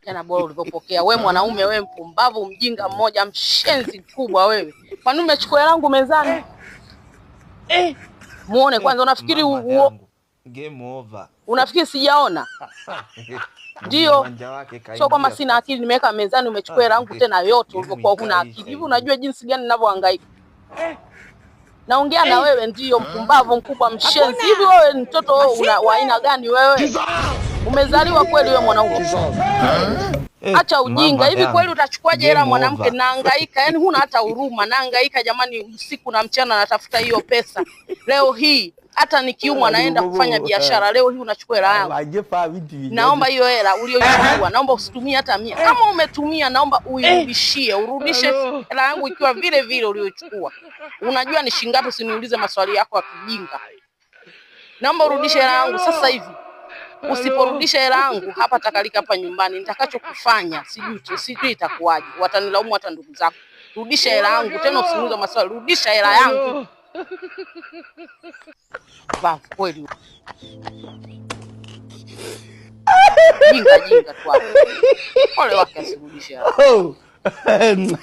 Jana bora ulivyopokea. Wewe mwanaume, wewe mpumbavu, mjinga mmoja, mshenzi mkubwa wewe. Kwa nini umechukua hela yangu mezani? Muone kwanza, unafikiri game over. Unafikiri sijaona? Ndio. Sio kama sina akili, nimeweka mezani, umechukua hela yangu tena yote ulivyokuwa huna akili. Hivi unajua jinsi gani ninavyohangaika? Naongea na wewe, ndio mpumbavu mkubwa, mshenzi. Hivi wewe mtoto wa aina gani wewe? Umezaliwa kweli wewe mwanaume? Acha ujinga. Hivi kweli utachukuaje hela mwanamke? Nahangaika, yani huna hata huruma. Nahangaika jamani, usiku na mchana natafuta hiyo pesa. Leo hii hata nikiumwa naenda kufanya biashara, leo hii unachukua hela yangu. Naomba hiyo hela uliyochukua, naomba usitumie hata 100. Kama umetumia naomba uirudishie, urudishe hela yangu ikiwa vile vile uliyochukua. Unajua ni shilingi ngapi? Usiniulize maswali yako ya kijinga. Naomba urudishe hela yangu sasa hivi. Usiporudisha hela yangu hapa takalika hapa nyumbani, nitakachokufanya sijui itakuwaje. Watanilaumu hata ndugu zako. Rudisha hela yangu, tena usiniulize maswali. Rudisha hela yangu. Bafu kweli. Jinga tu hapo. Ole wake asirudishe hela.